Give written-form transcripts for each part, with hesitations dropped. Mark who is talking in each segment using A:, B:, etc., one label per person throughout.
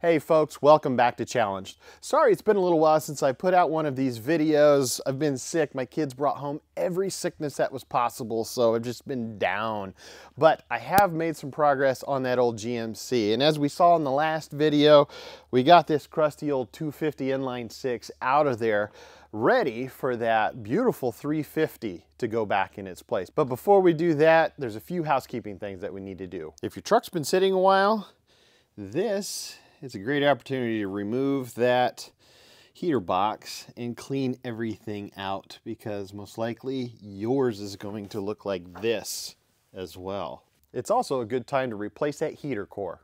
A: Hey folks, welcome back to Challenged. Sorry it's been a little while since I put out one of these videos. I've been sick. My kids brought home every sickness that was possible, so I've just been down. But I have made some progress on that old GMC. And as we saw in the last video, we got this crusty old 250 inline 6 out of there, ready for that beautiful 350 to go back in its place. But before we do that, there's a few housekeeping things that we need to do. If your truck's been sitting a while, this is a great opportunity to remove that heater box and clean everything out, because most likely yours is going to look like this as well. It's also a good time to replace that heater core.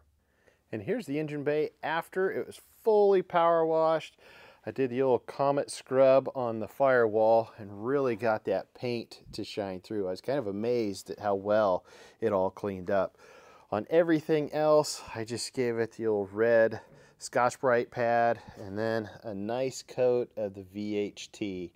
A: And here's the engine bay after it was fully power washed. I did the old Comet scrub on the firewall and really got that paint to shine through. I was kind of amazed at how well it all cleaned up. On everything else, I just gave it the old red Scotch-Brite pad and then a nice coat of the VHT.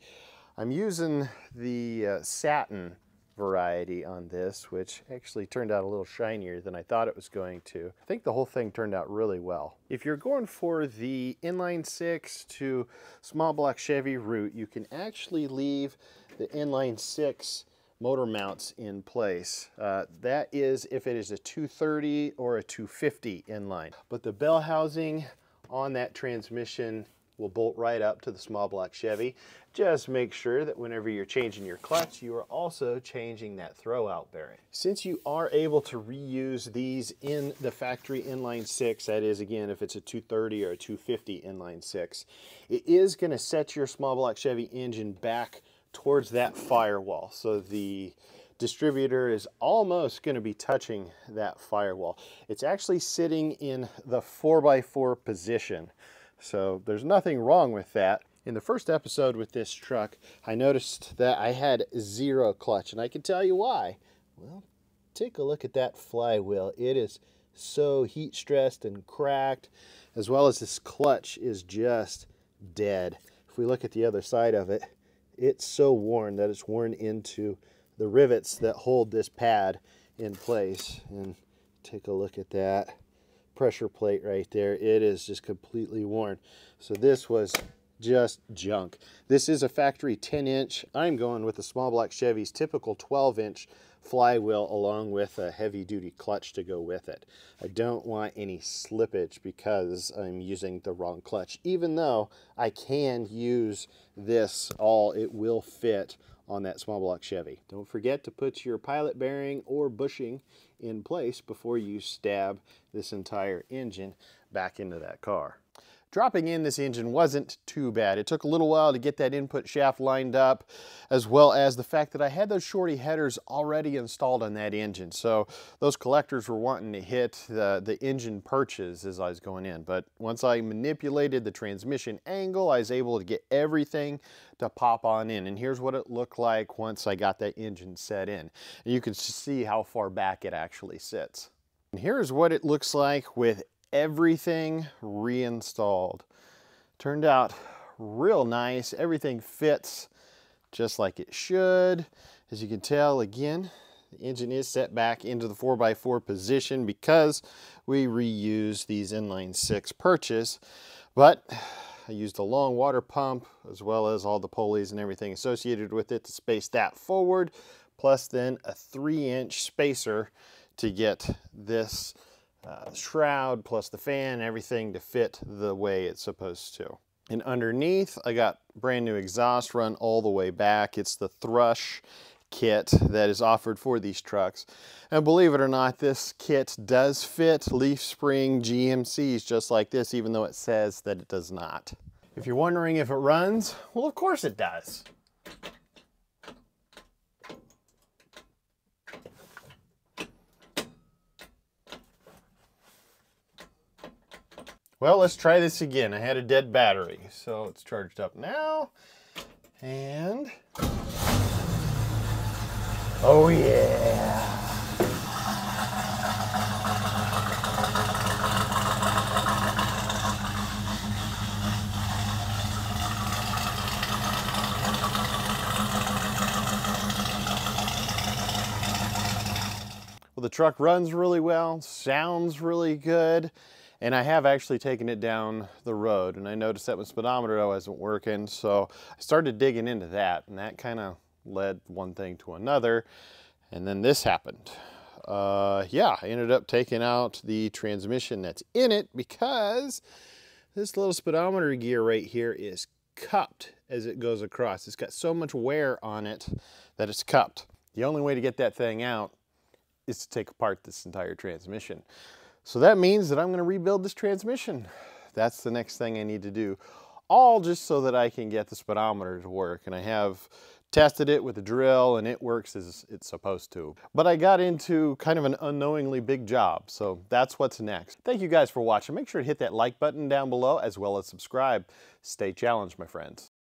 A: I'm using the satin variety on this, which actually turned out a little shinier than I thought it was going to. I think the whole thing turned out really well. If you're going for the inline 6 to small block Chevy route, you can actually leave the inline 6 motor mounts in place. That is if it is a 230 or a 250 inline. But the bell housing on that transmission will bolt right up to the small block Chevy. Just make sure that whenever you're changing your clutch, you are also changing that throwout bearing. Since you are able to reuse these in the factory inline 6, that is again if it's a 230 or a 250 inline 6, it is going to set your small block Chevy engine back towards that firewall. So the distributor is almost going to be touching that firewall. It's actually sitting in the 4x4 position. So there's nothing wrong with that. In the first episode with this truck, I noticed that I had zero clutch, and I can tell you why. Well, take a look at that flywheel. It is so heat stressed and cracked, as well as this clutch is just dead. If we look at the other side of it, it's so worn that it's worn into the rivets that hold this pad in place. And take a look at that pressure plate right there. It is just completely worn. So this was just junk. This is a factory 10-inch. I'm going with the small block Chevy's typical 12-inch flywheel along with a heavy-duty clutch to go with it. I don't want any slippage because I'm using the wrong clutch. Even though I can use this it will fit on that small block Chevy. Don't forget to put your pilot bearing or bushing in place before you stab this entire engine back into that car. Dropping in this engine wasn't too bad. It took a little while to get that input shaft lined up, as well as the fact that I had those shorty headers already installed on that engine. So those collectors were wanting to hit the engine perches as I was going in. But once I manipulated the transmission angle, I was able to get everything to pop on in. And here's what it looked like once I got that engine set in. And you can see how far back it actually sits. And here's what it looks like with everything reinstalled. Turned out real nice. Everything fits just like it should. As you can tell, again, the engine is set back into the 4x4 position because we reuse these inline 6 perches. But I used a long water pump as well as all the pulleys and everything associated with it to space that forward, plus then a 3-inch spacer to get this shroud plus the fan, everything to fit the way it's supposed to. And underneath, I got brand new exhaust run all the way back. It's the Thrush kit that is offered for these trucks. And believe it or not, this kit does fit leaf spring GMCs just like this, even though it says that it does not. If you're wondering if it runs, well, of course it does. Well, let's try this again. I had a dead battery, so it's charged up now. And oh yeah. Well, the truck runs really well, sounds really good. And I have actually taken it down the road, and I noticed that my speedometer wasn't working, so I started digging into that, and that kind of led one thing to another, and then this happened. Yeah, I ended up taking out the transmission that's in it because this little speedometer gear right here is cupped as it goes across. It's got so much wear on it that it's cupped. The only way to get that thing out is to take apart this entire transmission. So that means that I'm going to rebuild this transmission. That's the next thing I need to do. All just so that I can get the speedometer to work. And I have tested it with a drill and it works as it's supposed to. But I got into kind of an unknowingly big job. So that's what's next. Thank you guys for watching. Make sure to hit that like button down below as well as subscribe. Stay challenged, my friends.